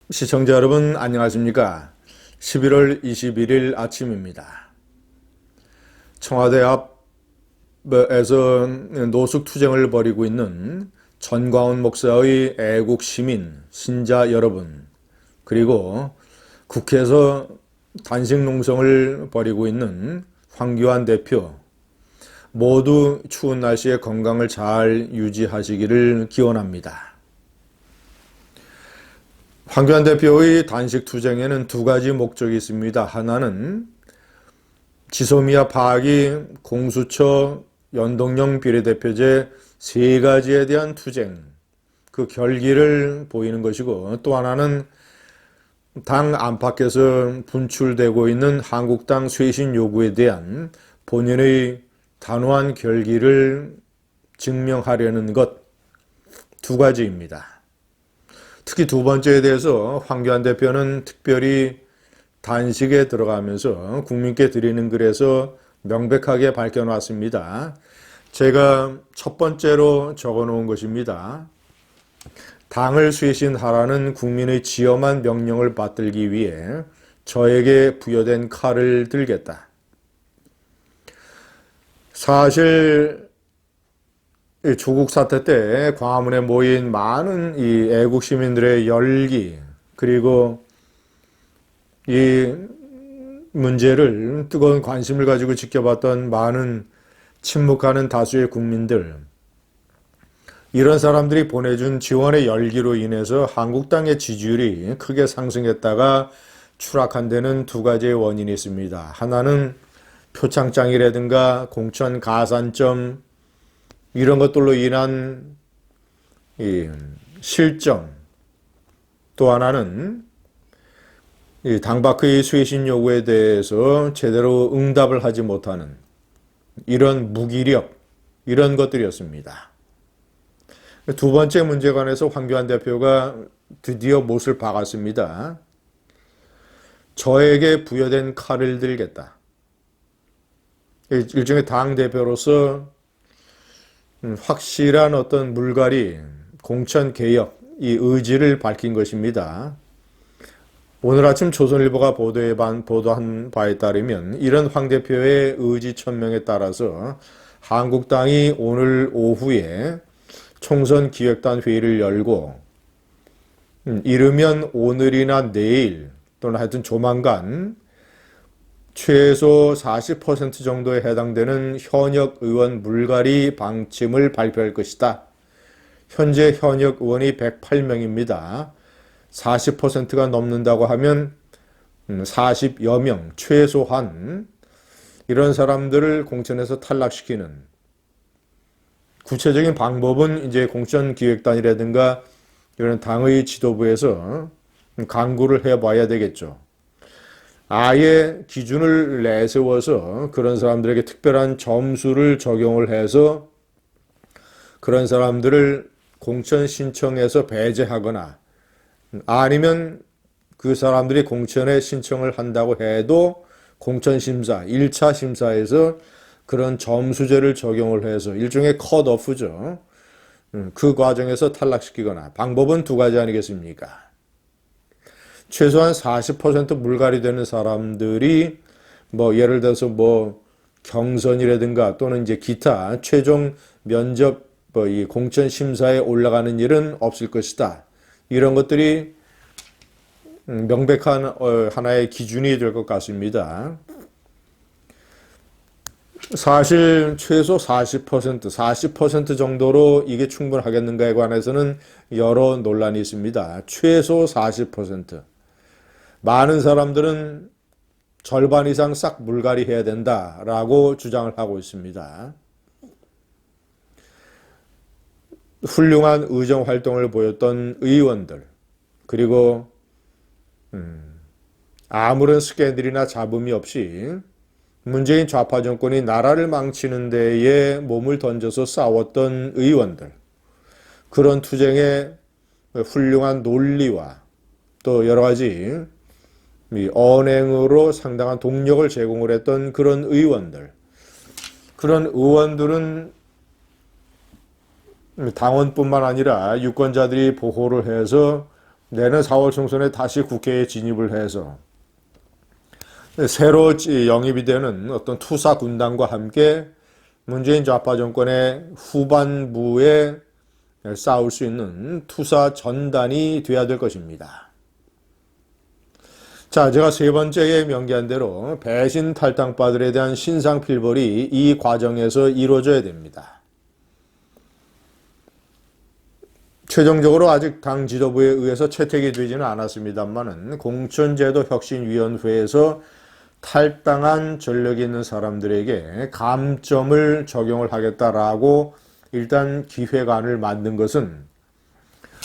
시청자 여러분 안녕하십니까? 11월 21일 아침입니다. 청와대 앞에서 노숙투쟁을 벌이고 있는 전광훈 목사의 애국 시민, 신자 여러분, 그리고 국회에서 단식 농성을 벌이고 있는 황교안 대표, 모두 추운 날씨에 건강을 잘 유지하시기를 기원합니다. 황교안 대표의 단식 투쟁에는 두 가지 목적이 있습니다. 하나는 지소미아 파악이 공수처 연동형 비례대표제 세 가지에 대한 투쟁, 그 결기를 보이는 것이고, 또 하나는 당 안팎에서 분출되고 있는 한국당 쇄신 요구에 대한 본인의 단호한 결기를 증명하려는 것, 두 가지입니다. 특히 두 번째에 대해서 황교안 대표는 특별히 단식에 들어가면서 국민께 드리는 글에서 명백하게 밝혀놨습니다. 제가 첫 번째로 적어놓은 것입니다. 당을 쇄신하라는 국민의 지엄한 명령을 받들기 위해 저에게 부여된 칼을 들겠다. 사실 조국 사태 때 광화문에 모인 많은 이 애국 시민들의 열기, 그리고 이 문제를 뜨거운 관심을 가지고 지켜봤던 많은 침묵하는 다수의 국민들, 이런 사람들이 보내준 지원의 열기로 인해서 한국당의 지지율이 크게 상승했다가 추락한 데는 두 가지의 원인이 있습니다. 하나는 표창장이라든가 공천 가산점, 이런 것들로 인한 실정, 또 하나는 당 밖의 쇄신 요구에 대해서 제대로 응답을 하지 못하는 이런 무기력, 이런 것들이었습니다. 두 번째 문제에 관해서 황교안 대표가 드디어 못을 박았습니다. 저에게 부여된 칼을 들겠다. 일종의 당대표로서 확실한 어떤 물갈이, 공천 개혁, 이 의지를 밝힌 것입니다. 오늘 아침 조선일보가 보도한 바에 따르면 이런 황 대표의 의지천명에 따라서 한국당이 오늘 오후에 총선 기획단 회의를 열고 이르면 오늘이나 내일 또는 하여튼 조만간 최소 40% 정도에 해당되는 현역 의원 물갈이 방침을 발표할 것이다. 현재 현역 의원이 108명입니다. 40%가 넘는다고 하면 40여 명, 최소한 이런 사람들을 공천에서 탈락시키는 구체적인 방법은 이제 공천기획단이라든가 이런 당의 지도부에서 강구를 해봐야 되겠죠. 아예 기준을 내세워서 그런 사람들에게 특별한 점수를 적용을 해서 그런 사람들을 공천 신청에서 배제하거나 아니면 그 사람들이 공천에 신청을 한다고 해도 공천심사, 1차 심사에서 그런 점수제를 적용을 해서 일종의 컷오프죠. 그 과정에서 탈락시키거나 방법은 두 가지 아니겠습니까? 최소한 40% 물갈이 되는 사람들이 예를 들어서 경선이라든가 또는 이제 기타 최종 면접 이 공천 심사에 올라가는 일은 없을 것이다. 이런 것들이 명백한 하나의 기준이 될 것 같습니다. 사실 최소 40% 정도로 이게 충분하겠는가에 관해서는 여러 논란이 있습니다. 최소 40%. 많은 사람들은 절반 이상 싹 물갈이 해야 된다라고 주장을 하고 있습니다. 훌륭한 의정 활동을 보였던 의원들, 그리고 아무런 스캔들이나 잡음이 없이 문재인 좌파 정권이 나라를 망치는 데에 몸을 던져서 싸웠던 의원들, 그런 투쟁에 훌륭한 논리와 또 여러 가지 언행으로 상당한 동력을 제공을 했던 그런 의원들, 그런 의원들은 당원뿐만 아니라 유권자들이 보호를 해서 내년 4월 총선에 다시 국회에 진입을 해서 새로 영입이 되는 어떤 투사 군단과 함께 문재인 좌파 정권의 후반부에 싸울 수 있는 투사 전단이 되어야 될 것입니다. 자, 제가 세 번째에 명기한 대로 배신 탈당파들에 대한 신상필벌이 이 과정에서 이루어져야 됩니다. 최종적으로 아직 당 지도부에 의해서 채택이 되지는 않았습니다만은 공천제도 혁신위원회에서 탈당한 전력이 있는 사람들에게 감점을 적용을 하겠다라고 일단 기획안을 만든 것은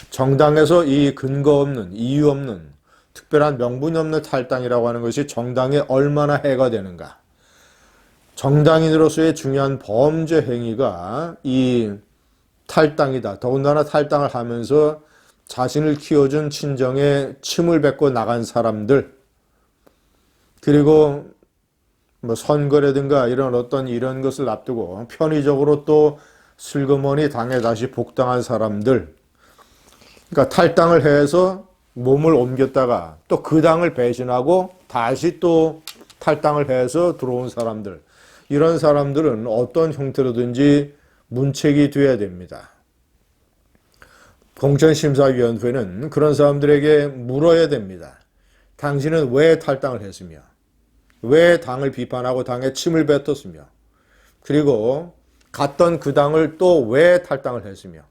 정당에서 이 근거 없는, 이유 없는, 특별한 명분이 없는 탈당이라고 하는 것이 정당에 얼마나 해가 되는가. 정당인으로서의 중요한 범죄 행위가 이 탈당이다. 더군다나 탈당을 하면서 자신을 키워준 친정에 침을 뱉고 나간 사람들, 그리고 뭐 선거라든가 이런 것을 앞두고 편의적으로 또 슬그머니 당에 다시 복당한 사람들, 그러니까 탈당을 해서 몸을 옮겼다가 또 그 당을 배신하고 다시 또 탈당을 해서 들어온 사람들, 이런 사람들은 어떤 형태로든지 문책이 돼야 됩니다. 공천심사위원회는 그런 사람들에게 물어야 됩니다. 당신은 왜 탈당을 했으며, 왜 당을 비판하고 당에 침을 뱉었으며, 그리고 갔던 그 당을 또 왜 탈당을 했으며,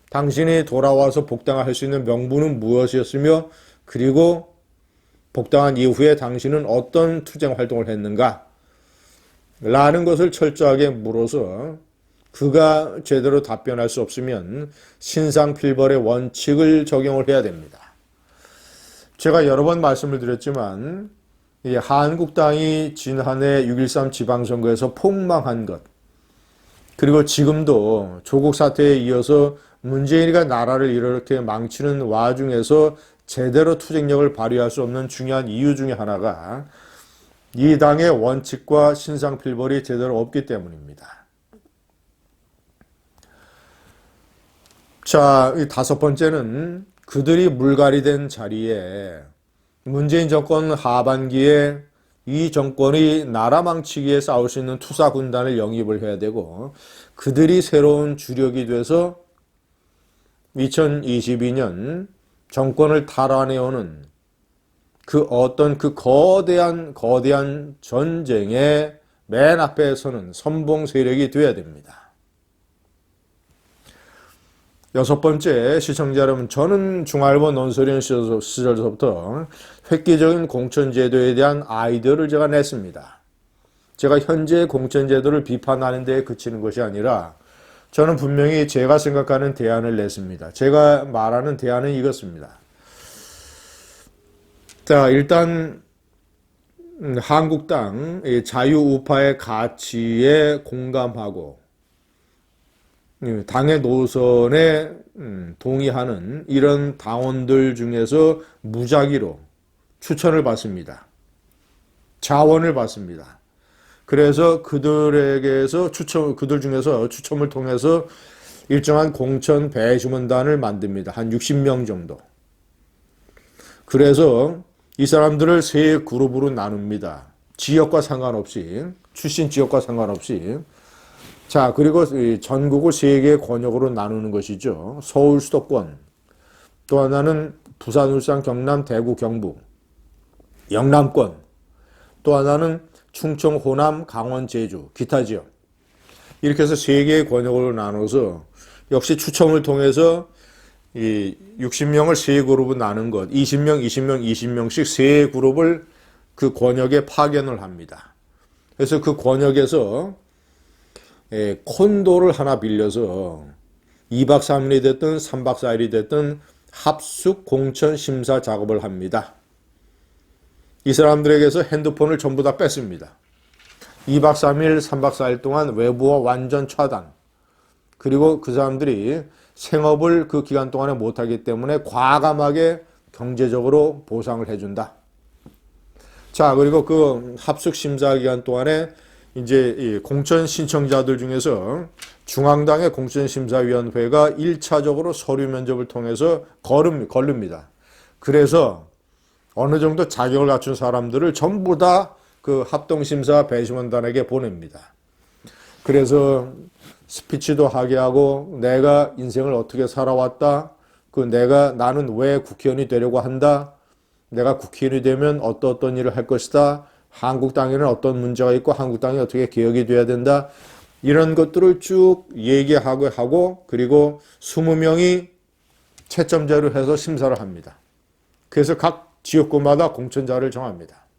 당신이 돌아와서 복당할 수 있는 명분은 무엇이었으며, 그리고 복당한 이후에 당신은 어떤 투쟁 활동을 했는가? 라는 것을 철저하게 물어서 그가 제대로 답변할 수 없으면 신상필벌의 원칙을 적용을 해야 됩니다. 제가 여러 번 말씀을 드렸지만 한국당이 지난해 6.13 지방선거에서 폭망한 것, 그리고 지금도 조국 사태에 이어서 문재인이가 나라를 이렇게 망치는 와중에서 제대로 투쟁력을 발휘할 수 없는 중요한 이유 중에 하나가 이 당의 원칙과 신상필벌이 제대로 없기 때문입니다. 자, 이 다섯 번째는 그들이 물갈이 된 자리에 문재인 정권 하반기에 이 정권이 나라 망치기에 싸울 수 있는 투사 군단을 영입을 해야 되고, 그들이 새로운 주력이 돼서 2022년 정권을 탈환해오는 그 어떤 그 거대한 전쟁의 맨 앞에 서는 선봉 세력이 되어야 됩니다. 여섯 번째, 시청자 여러분, 저는 중앙일보 논설위원 시절부터 획기적인 공천제도에 대한 아이디어를 제가 냈습니다. 제가 현재 공천제도를 비판하는 데에 그치는 것이 아니라 저는 분명히 제가 생각하는 대안을 냈습니다. 제가 말하는 대안은 이것입니다. 자, 일단 한국당 자유우파의 가치에 공감하고 당의 노선에 동의하는 이런 당원들 중에서 무작위로 추천을 받습니다. 자원을 받습니다. 그래서 그들 중에서 추첨을 통해서 일정한 공천 배심원단을 만듭니다. 한 60명 정도. 그래서 이 사람들을 세 그룹으로 나눕니다. 지역과 상관없이, 출신 지역과 상관없이. 자, 그리고 전국을 세 개의 권역으로 나누는 것이죠. 서울 수도권, 또 하나는 부산, 울산, 경남, 대구, 경북, 영남권, 또 하나는 충청, 호남, 강원, 제주, 기타 지역. 이렇게 해서 세 개의 권역으로 나눠서 역시 추첨을 통해서 이 60명을 세 그룹으로 나눈 것, 20명, 20명, 20명씩 세 그룹을 그 권역에 파견을 합니다. 그래서 그 권역에서 콘도를 하나 빌려서 2박 3일이 됐든 3박 4일이 됐든 합숙 공천 심사 작업을 합니다. 이 사람들에게서 핸드폰을 전부 다 뺐습니다. 2박 3일, 3박 4일 동안 외부와 완전 차단. 그리고 그 사람들이 생업을 그 기간 동안에 못하기 때문에 과감하게 경제적으로 보상을 해준다. 자, 그리고 그 합숙 심사 기간 동안에 이제 이 공천 신청자들 중에서 중앙당의 공천심사위원회가 1차적으로 서류 면접을 통해서 거릅니다. 그래서 어느 정도 자격을 갖춘 사람들을 전부 다 그 합동심사 배심원단에게 보냅니다. 그래서 스피치도 하게 하고 내가 인생을 어떻게 살아왔다, 나는 왜 국회의원이 되려고 한다, 내가 국회의원이 되면 어떤 일을 할 것이다, 한국 땅에는 어떤 문제가 있고 한국 땅이 어떻게 개혁이 돼야 된다, 이런 것들을 쭉 얘기하고 하고 그리고 20명이 채점제로 해서 심사를 합니다. 그래서 각 지역구마다 공천자를 정합니다.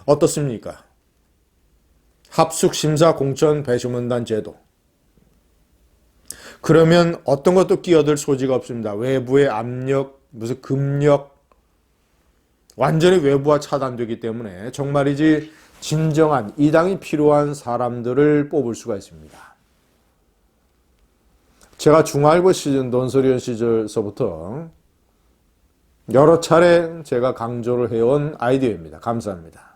어떻습니까? 합숙심사 공천 배심원단 제도. 그러면 어떤 것도 끼어들 소지가 없습니다. 외부의 압력, 무슨 금력, 완전히 외부와 차단되기 때문에 정말이지 진정한 이 당이 필요한 사람들을 뽑을 수가 있습니다. 제가 중앙일보 시즌 논설위원 시절서부터 여러 차례 제가 강조를 해온 아이디어입니다. 감사합니다.